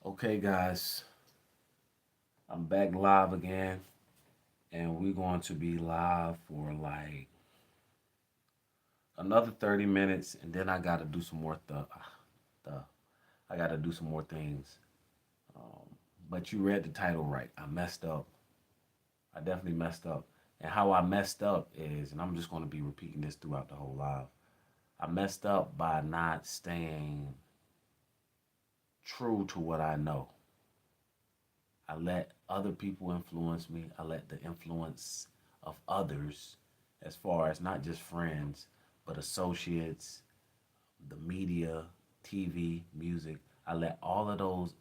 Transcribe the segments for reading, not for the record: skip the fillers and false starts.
Okay, guys, I'm back live again, and we're going to be live for like another 30 minutes, and then I got to do some more stuff. I got to do some more things. Um, but you read the title right. I messed up. I definitely messed up. And how I messed up is, and I'm just going to be repeating this throughout the whole live. I messed up by not staying true to what I know. I let other people influence me. I let the influence of others, as far as not just friends, but associates, the media, TV, music. I let all of those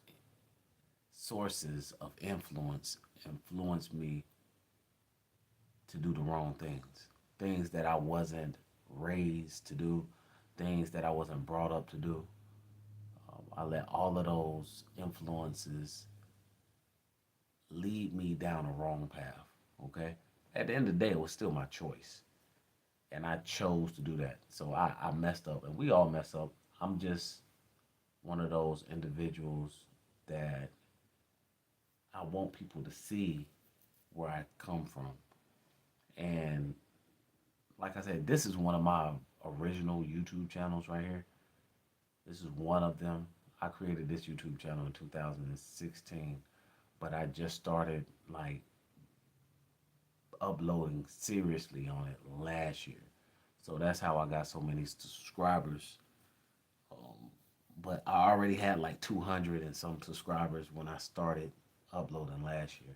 sources of influence me to do the wrong things. Things that I wasn't raised to do, things that I wasn't brought up to do. I let all of those influences lead me down a wrong path. Okay. At the end of the day, it was still my choice. And I chose to do that. So I messed up. And we all mess up. I'm just one of those individuals that I want people to see where I come from. And like I said, this is one of my original YouTube channels right here. This is one of them. I created this YouTube channel in 2016, but I just started like uploading seriously on it last year. So that's how I got so many subscribers. Um, but I already had like 200 and some subscribers when I started uploading last year.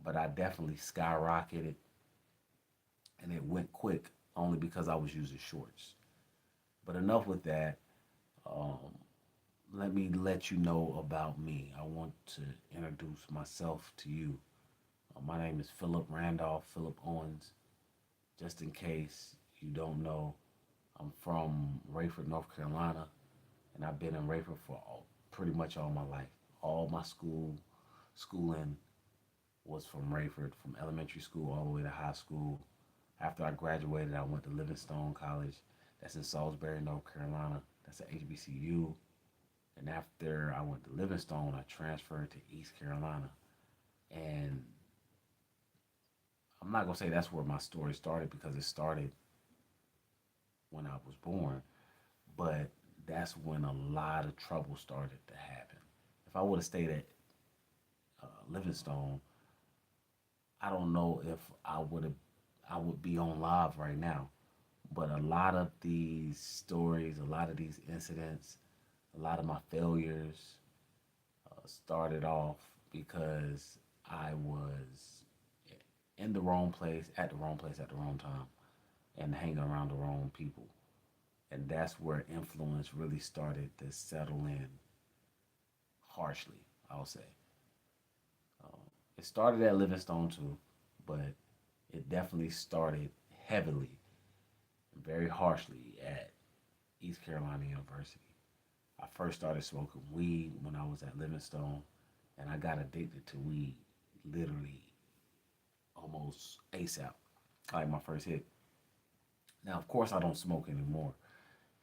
But I definitely skyrocketed and it went quick only because I was using shorts. But enough with that. Um, Let me let you know about me. I want to introduce myself to you. My name is Philip Randolph, Philip Owens. Just in case you don't know, I'm from Rayford, North Carolina, and I've been in Rayford for pretty much all my life. All my schooling was from Rayford, from elementary school all the way to high school. After I graduated, I went to Livingstone College. That's in Salisbury, North Carolina. That's at HBCU. And after I went to Livingstone, I transferred to East Carolina. And I'm not going to say that's where my story started because it started when I was born, but that's when a lot of trouble started to happen. If I would have stayed at Livingstone, I don't know if I would be on live right now. But a lot of these stories, a lot of these incidents, a lot of my failures started off because I was in the wrong place at the wrong time, and hanging around the wrong people. And that's where influence really started to settle in harshly, I'll say. Um, it started at Livingstone too, but it definitely started heavily, very harshly at East Carolina University. I first started smoking weed when I was at Livingstone, and I got addicted to weed literally almost ASAP, like my first hit. Now, of course, I don't smoke anymore,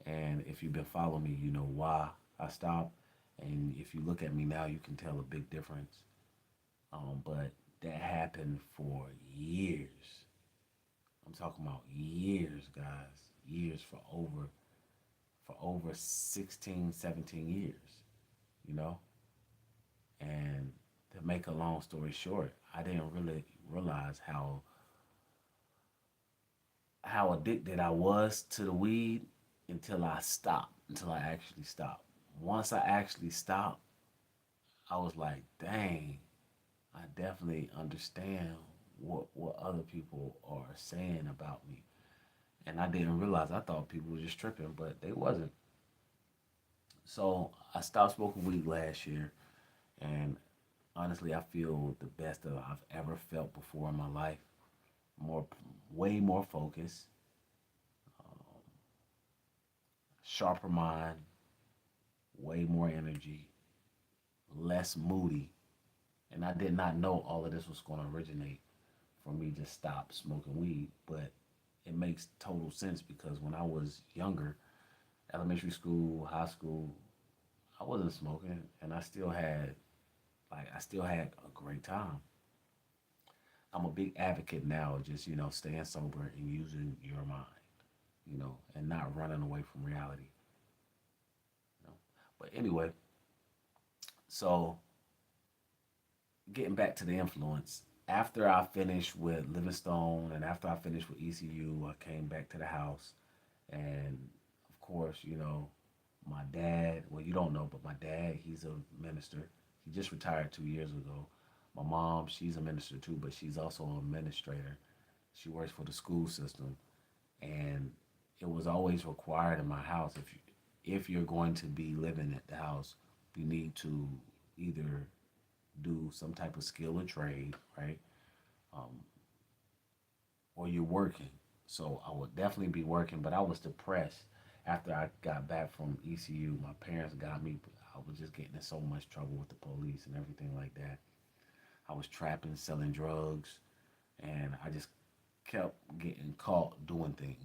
and if you've been following me, you know why I stopped. And if you look at me now, you can tell a big difference. But that happened for years. I'm talking about years, guys. Years for over 16, 17 years, you know? And to make a long story short, I didn't really realize how addicted I was to the weed until I actually stopped. Once I actually stopped, I was like, dang, I definitely understand what other people are saying about me. And I didn't realize, I thought people were just tripping, but they wasn't. So I stopped smoking weed last year, and honestly, I feel the best that I've ever felt before in my life. More, way more focused, sharper mind, way more energy, less moody. And I did not know all of this was going to originate from me just stop smoking weed, but it makes total sense because when I was younger, elementary school, high school, I wasn't smoking, and I still had a great time. I'm a big advocate now, of just staying sober and using your mind, and not running away from reality. You know. But anyway, so getting back to the influence, after I finished with Livingstone and after I finished with ECU, I came back to the house, and of course, my dad. Well, you don't know, but my dad, he's a minister. He just retired 2 years ago. My mom, she's a minister too, but she's also an administrator. She works for the school system, and it was always required in my house, if you're going to be living at the house, you need to either do some type of skill or trade, right? Um, or you're working. So I would definitely be working, but I was depressed after I got back from ECU. My parents got me. I was just getting in so much trouble with the police and everything like that. I was trapping, selling drugs, and I just kept getting caught doing things.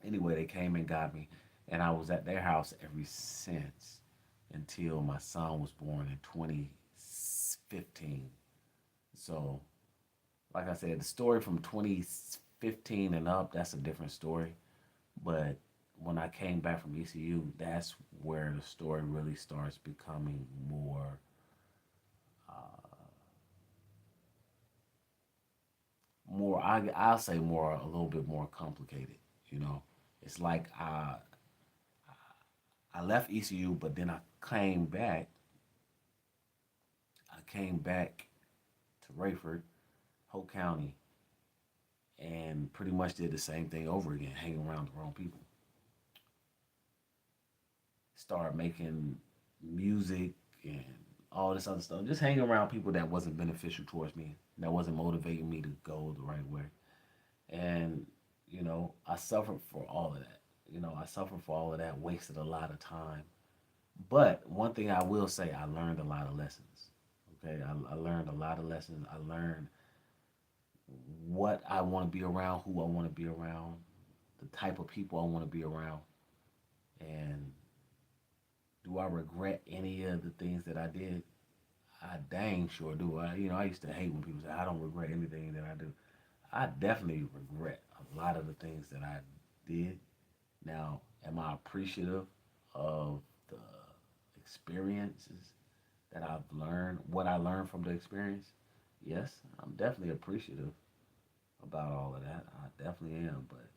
Anyway, they came and got me, and I was at their house ever since until my son was born in 2015. So, like I said, the story from 2015 and up, that's a different story. But when I came back from ECU, that's where the story really starts becoming I'll say more, a little bit more complicated. You know, it's like I left ECU, but then came back. I came back to Rayford, Hope County, and pretty much did the same thing over again, hanging around the wrong people. Start making music and all this other stuff. Just hanging around people that wasn't beneficial towards me, that wasn't motivating me to go the right way. And, I suffered for all of that. I suffered for all of that, wasted a lot of time. But one thing I will say, I learned a lot of lessons. Okay, I learned a lot of lessons. I learned what I want to be around, who I want to be around, the type of people I want to be around, and do I regret any of the things that I did? I dang sure do. I used to hate when people say I don't regret anything that I do. I definitely regret a lot of the things that I did. Now, am I appreciative of the experiences that I've learned, what I learned from the experience? Yes, I'm definitely appreciative about all of that. I definitely am, but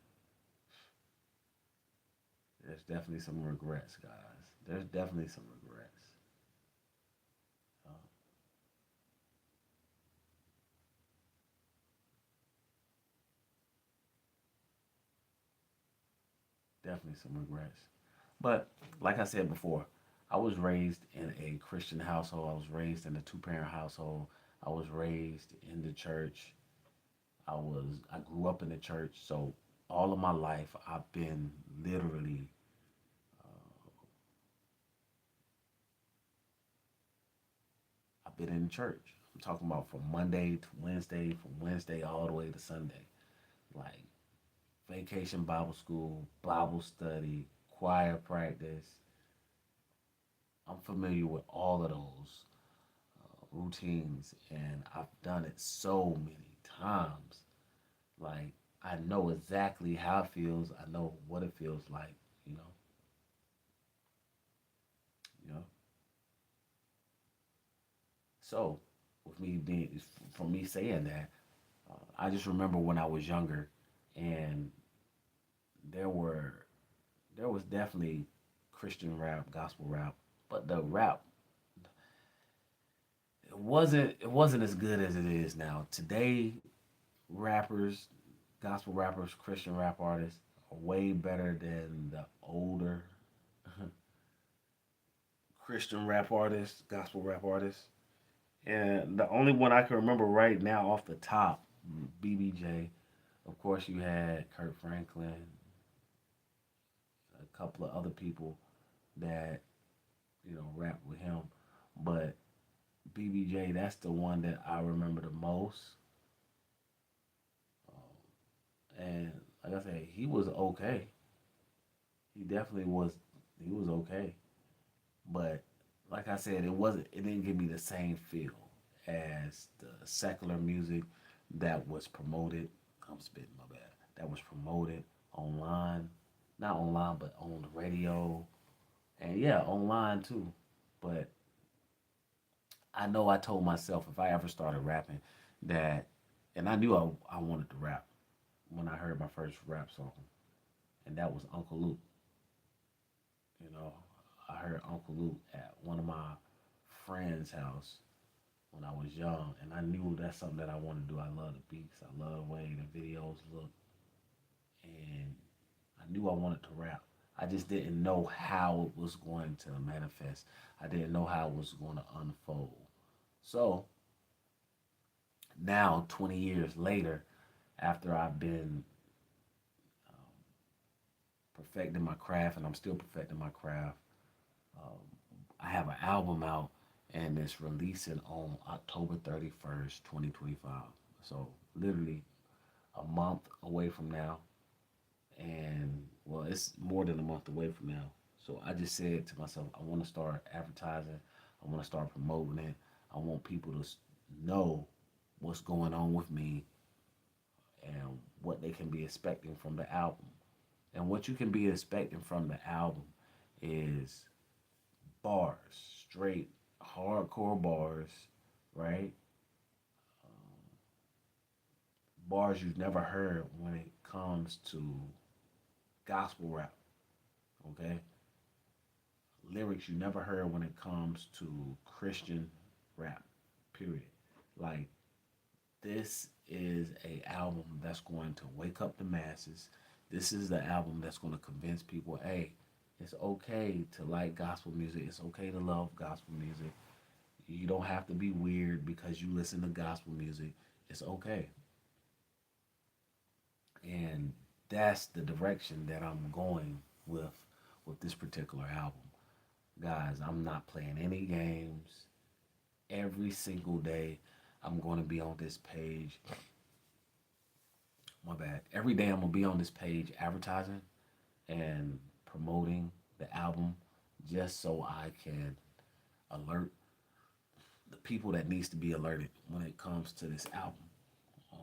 there's definitely some regrets, guys. There's definitely some regrets. Uh, Definitely some regrets. But like I said before, I was raised in a Christian household. I was raised in a two-parent household. I was raised in the church. I grew up in the church. So all of my life, I've been literally, I've been in church. I'm talking about from Monday to Wednesday, from Wednesday all the way to Sunday. Like vacation Bible school, Bible study, choir practice. I'm familiar with all of those routines, and I've done it so many times. Like I know exactly how it feels. I know what it feels like. You know, you know. So with me being, from me saying that, I just remember when I was younger, and there were there was definitely Christian rap, gospel rap, but the rap, it wasn't as good as it is now. Today, rappers, gospel rappers, Christian rap artists are way better than the older Christian rap artists, gospel rap artists. And the only one I can remember right now off the top, BBJ. Of course, you had Kurt Franklin, a couple of other people that rap with him. But BBJ, that's the one that I remember the most. And like I said, he was okay. He definitely was. He was okay. But like I said, it didn't give me the same feel as the secular music that was promoted. I'm spitting my bad. That was promoted online, not online, but on the radio, and yeah, online too. But I know I told myself if I ever started rapping that, and I knew I wanted to rap when I heard my first rap song, and that was Uncle Luke. You know, I heard Uncle Luke at one of my friends' house when I was young, and I knew that's something that I want to do. I love the beats, I love the way the videos look, and I knew I wanted to rap. I just didn't know how it was going to manifest. I didn't know how it was going to unfold. So now, 20 years later, after I've been perfecting my craft, and I'm still perfecting my craft, um, I have an album out, and it's releasing on October 31st, 2025. So literally a month away from now, and well, it's more than a month away from now. So I just said to myself, I want to start advertising. I want to start promoting it. I want people to know what's going on with me and what they can be expecting from the album. And what you can be expecting from the album is bars, straight hardcore bars, right? Bars you've never heard when it comes to gospel rap, okay? Lyrics you never heard when it comes to Christian rap, period. Like, this is a album that's going to wake up the masses. This is the album that's going to convince people, hey, it's okay to like gospel music. It's okay to love gospel music. You don't have to be weird because you listen to gospel music. It's okay. And that's the direction that I'm going with this particular album. Guys, I'm not playing any games. Every single day I'm going to be on this page. My bad. Every day I'm going to be on this page advertising and promoting the album just so I can alert the people that needs to be alerted when it comes to this album. Um,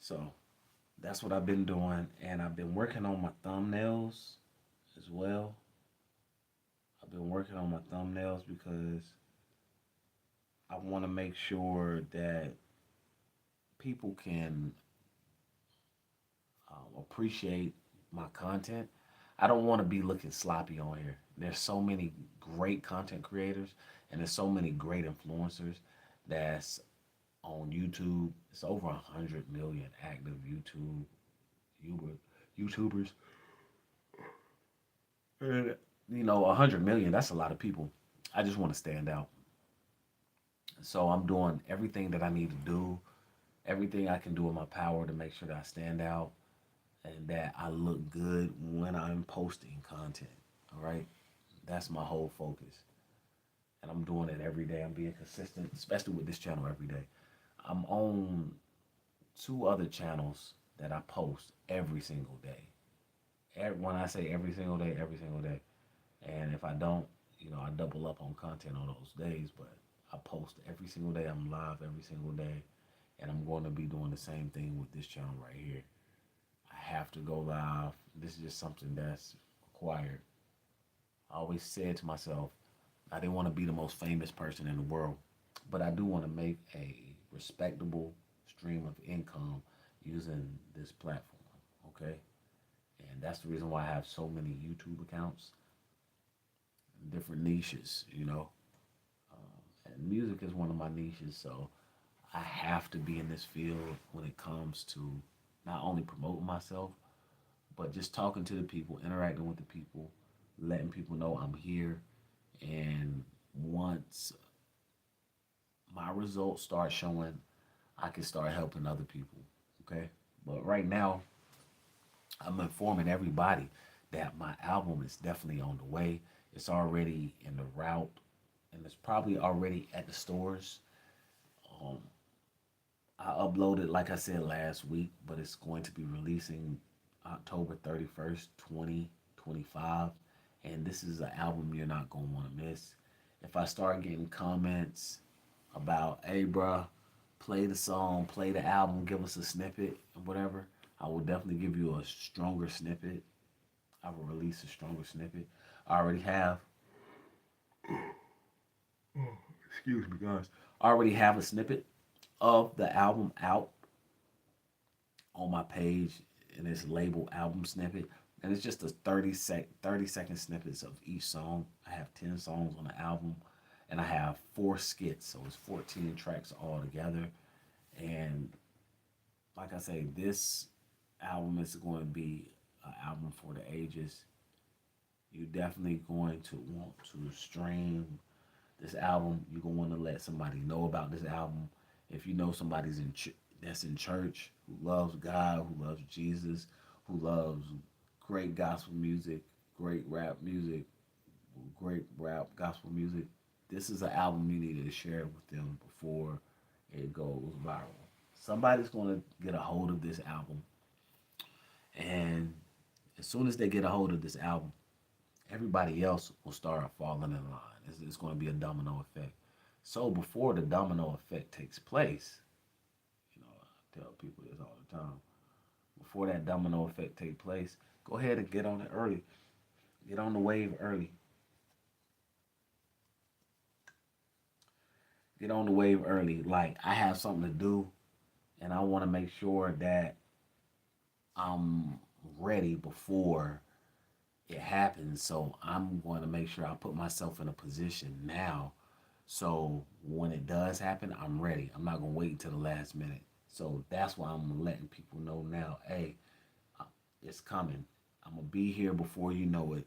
so that's what I've been doing, and I've been working on my thumbnails as well. I've been working on my thumbnails because I want to make sure that people can appreciate my content. I don't want to be looking sloppy on here. There's so many great content creators and there's so many great influencers that's on YouTube. It's over 100 million active YouTubers. And, 100 million, that's a lot of people. I just want to stand out. So I'm doing everything that I need to do, everything I can do in my power to make sure that I stand out and that I look good when I'm posting content. All right. That's my whole focus. And I'm doing it every day. I'm being consistent, especially with this channel every day. I'm on two other channels that I post every single day. When I say every single day, every single day. And if I don't, I double up on content on those days. But I post every single day. I'm live every single day. And I'm going to be doing the same thing with this channel right here. I have to go live. This is just something that's required. I always said to myself, I didn't want to be the most famous person in the world, but I do want to make a respectable stream of income using this platform. Okay. And that's the reason why I have so many YouTube accounts, different niches. And music is one of my niches. So I have to be in this field when it comes to not only promoting myself, but just talking to the people, interacting with the people, letting people know I'm here. And once my results start showing, I can start helping other people. Okay. But right now, I'm informing everybody that my album is definitely on the way. It's already in the route and it's probably already at the stores. Um, I uploaded, like I said, last week, but it's going to be releasing October 31st, 2025. And this is an album you're not going to want to miss. If I start getting comments about, hey, bruh, play the song, play the album, give us a snippet, or whatever, I will definitely give you a stronger snippet. I will release a stronger snippet. I already have. Excuse me, guys. I already have a snippet of the album out on my page, and it's labeled album snippet, and it's just a 30-second snippets of each song. I have 10 songs on the album, and I have 4 skits, so it's 14 tracks all together. And like I say, this album is going to be an album for the ages. You're definitely going to want to stream this album. You're going to want to let somebody know about this album. If you know somebody's that's in church, who loves God, who loves Jesus, who loves great gospel music, great rap music, great rap gospel music, this is an album you need to share with them before it goes viral. Somebody's going to get a hold of this album, and as soon as they get a hold of this album, everybody else will start falling in line. It's going to be a domino effect. So before the domino effect takes place, I tell people this all the time. Before that domino effect take place, go ahead and get on it early. Get on the wave early. Get on the wave early. Like, I have something to do, and I want to make sure that I'm ready before it happens. So I'm going to make sure I put myself in a position now. So when it does happen, I'm ready. I'm not going to wait until the last minute. So that's why I'm letting people know now. Hey, it's coming. I'm going to be here before you know it.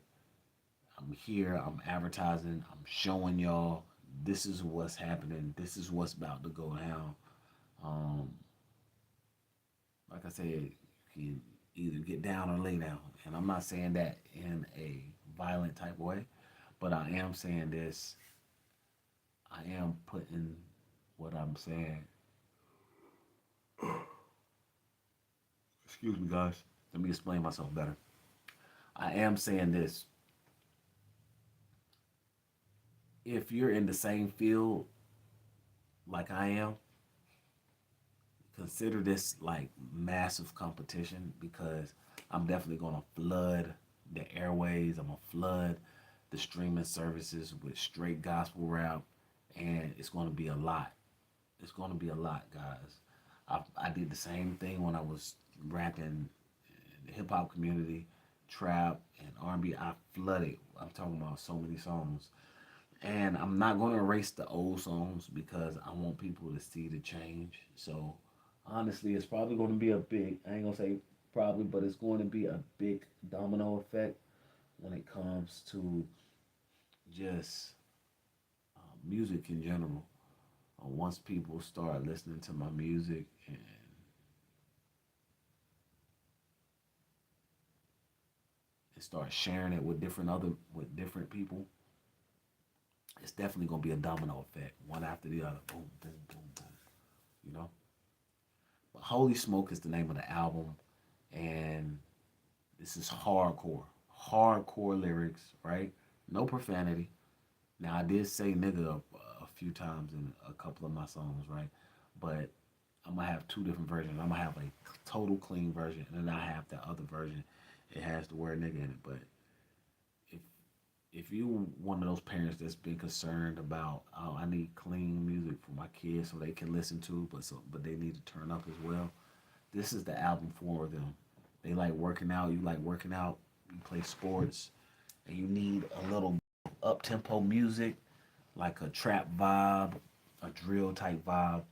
I'm here. I'm advertising. I'm showing y'all this is what's happening. This is what's about to go down. Um, like I said, you can either get down or lay down. And I'm not saying that in a violent type way, but I am saying this. I am putting what I'm saying. Excuse me, guys. Let me explain myself better. I am saying this. If you're in the same field like I am, consider this like massive competition, because I'm definitely going to flood the airways. I'm going to flood the streaming services with straight gospel rap, and it's going to be a lot. It's going to be a lot, guys. I did the same thing when I was rapping in the hip hop community, trap and R&B. I flooded. I'm talking about so many songs. And I'm not going to erase the old songs because I want people to see the change. So honestly, it's probably going to be a big, I ain't going to say probably, but it's going to be a big domino effect when it comes to just music in general. Once people start listening to my music and start sharing it with different people, it's definitely gonna be a domino effect, one after the other. Boom, boom, boom, boom. You know. But Holy Smoke is the name of the album, and this is hardcore lyrics, right? No profanity. Now I did say nigga a few times in a couple of my songs, right? But I'm gonna have two different versions. I'm gonna have a total clean version, and then I have the other version. It has the word nigga in it. But if if you one of those parents that's been concerned about, oh, I need clean music for my kids so they can listen to, but they need to turn up as well. This is the album for them. They like working out. You like working out. You play sports, and you need a little up tempo music, like a trap vibe, a drill type vibe.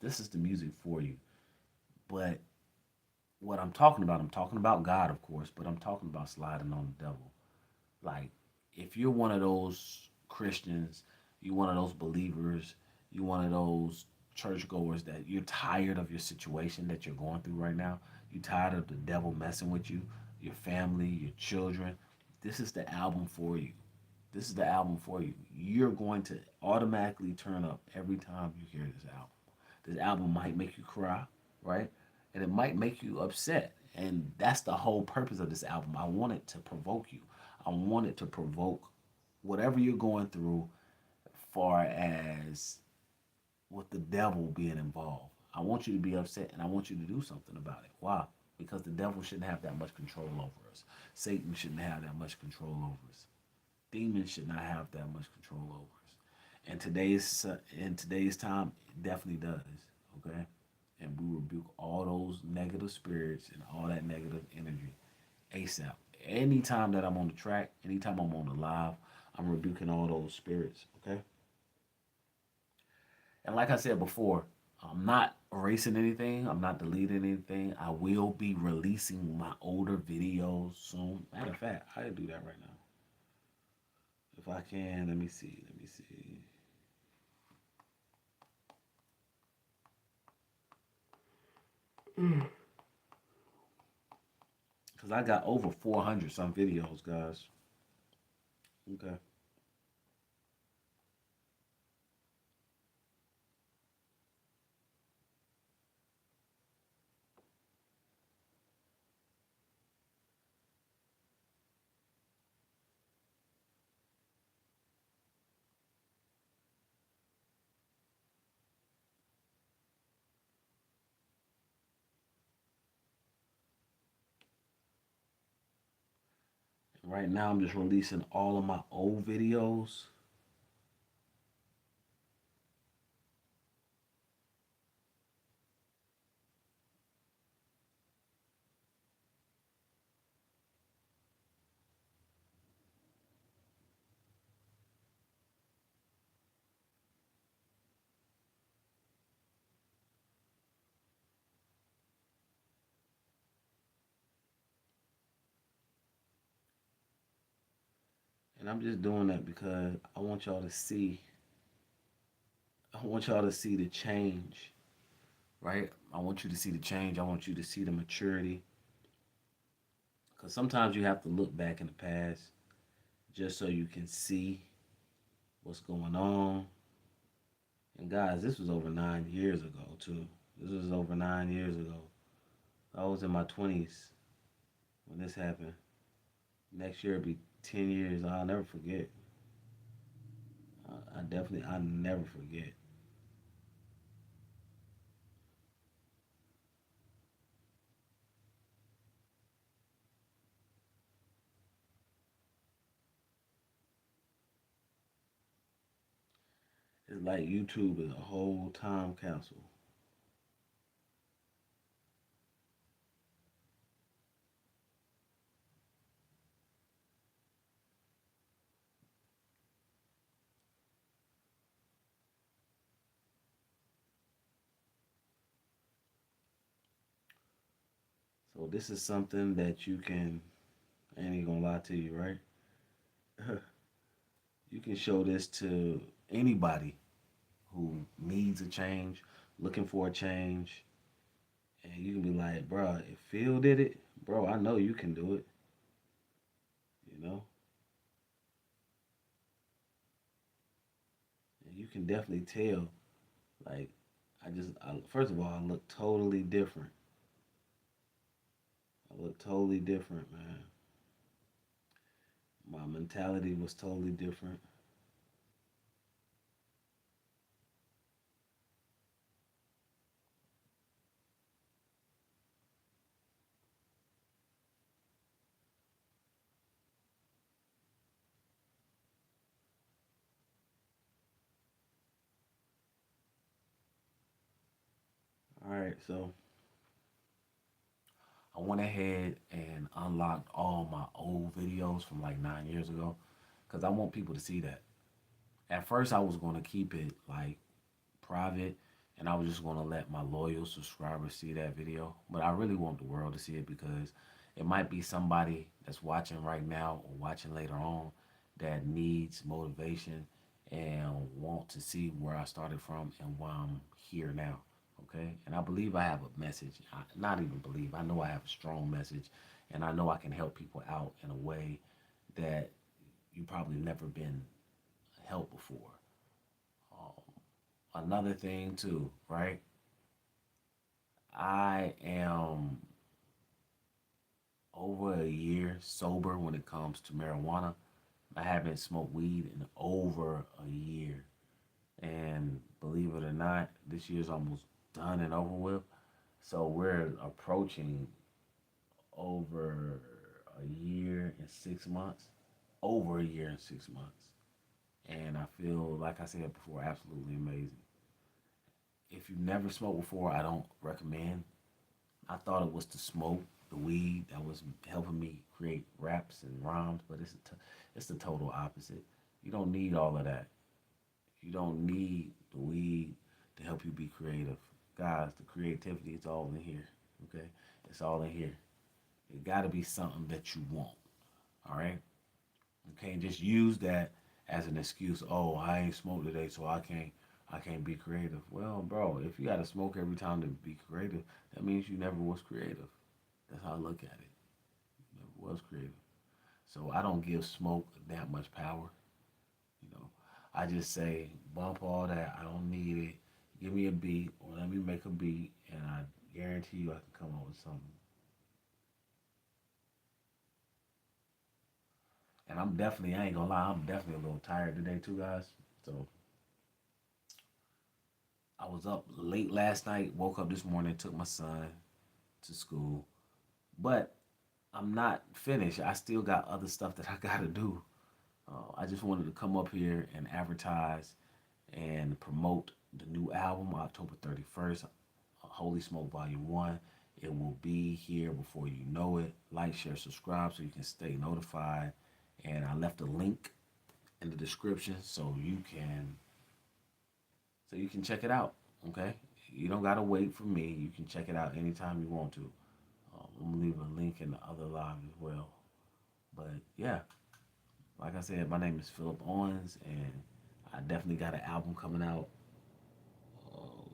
This is the music for you. But what I'm talking about God, of course, but I'm talking about sliding on the devil. Like, if you're one of those Christians, you one of those believers, you one of those churchgoers that you're tired of your situation that you're going through right now, you're tired of the devil messing with you, your family, your children, this is the album for you. This is the album for you. You're going to automatically turn up every time you hear this album. This album might make you cry, right? And it might make you upset. And that's the whole purpose of this album. I want it to provoke you. I want it to provoke whatever you're going through, far as with the devil being involved. I want you to be upset and I want you to do something about it. Why? Because the devil shouldn't have that much control over us. Satan shouldn't have that much control over us. Demons should not have that much control over us. And today's time, it definitely does. Okay, and we rebuke all those negative spirits and all that negative energy ASAP. Anytime that I'm on the track, anytime I'm on the live, I'm rebuking all those spirits. Okay, and like I said before, I'm not erasing anything. I'm not deleting anything. I will be releasing my older videos soon. Matter of fact, I can do that right now. If I can, let me see. Let me see. Because I got over 400 some videos, guys. Okay. Right now, I'm just releasing all of my old videos. And I'm just doing that because I want y'all to see. I want y'all to see the change, right? I want you to see the change. I want you to see the maturity. Because sometimes you have to look back in the past just so you can see what's going on. And guys, this was over 9 years ago, too. This was over 9 years ago. I was in my 20s when this happened. Next year it'll be 10 years. I'll never forget. I'll never forget. It's like YouTube is a whole time capsule. So this is something that you can, I ain't gonna lie to you, right? You can show this to anybody who needs a change, looking for a change, and you can be like, bro, if Phil did it, bro, I know you can do it. You know, and you can definitely tell. Like, first of all, I look totally different. I look totally different, man. My mentality was totally different. All right, so I went ahead and unlocked all my old videos from like 9 years ago because I want people to see that. At first, I was going to keep it like private and I was just going to let my loyal subscribers see that video. But I really want the world to see it because it might be somebody that's watching right now or watching later on that needs motivation and want to see where I started from and why I'm here now. Okay. And I believe I have a message. Not even believe, I know I have a strong message and I know I can help people out in a way that you probably never been helped before. Another thing too, right? I am over a year sober when it comes to marijuana. I haven't smoked weed in over a year. And believe it or not, this year's almost done and over with. So we're approaching over a year and 6 months. Over a year and 6 months. And I feel, like I said before, absolutely amazing. If you've never smoked before, I don't recommend. I thought it was the smoke, the weed that was helping me create raps and rhymes, but it's the total opposite. You don't need all of that. You don't need the weed to help you be creative. Guys, the creativity is all in here. Okay? It's all in here. It got to be something that you want. All right? You can't just use that as an excuse. Oh, I ain't smoked today, so I can't be creative. Well, bro, if you got to smoke every time to be creative, that means you never was creative. That's how I look at it. You never was creative. So I don't give smoke that much power. You know, I just say bump all that. I don't need it. Give me a beat or let me make a beat, and I guarantee you I can come up with something. And I ain't gonna lie, I'm definitely a little tired today too, guys. So I was up late last night, woke up this morning, took my son to school, but I'm not finished. I still got other stuff that I gotta do. I just wanted to come up here and advertise and promote the new album, October 31st, Holy Smoke Volume 1. It will be here before you know it. Like, share, subscribe so you can stay notified. And I left a link in the description so you can check it out. Okay? You don't gotta wait for me. You can check it out anytime you want to. I'm gonna leave a link in the other live as well. But yeah, like I said, my name is Philip Owens, and I definitely got an album coming out um,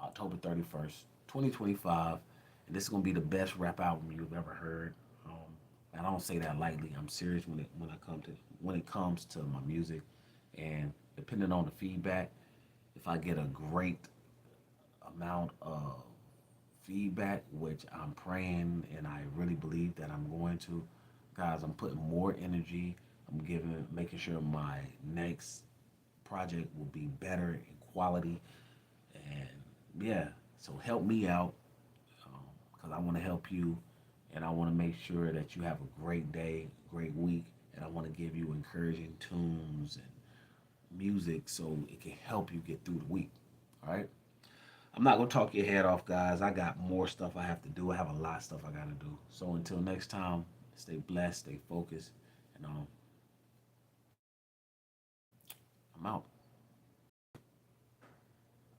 October 31st, 2025. And this is going to be the best rap album you've ever heard. I don't say that lightly. I'm serious when it comes to my music, and depending on the feedback, if I get a great amount of feedback, which I'm praying and I really believe that I'm going to, guys, I'm putting more energy. Making sure my next project will be better in quality, and yeah, so help me out because I want to help you, and I want to make sure that you have a great day, great week, and I want to give you encouraging tunes and music so it can help you get through the week. All right. I'm not gonna talk your head off, guys. I got more stuff I have to do. I have a lot of stuff I gotta do. So until next time, stay blessed, stay focused, and I'm out.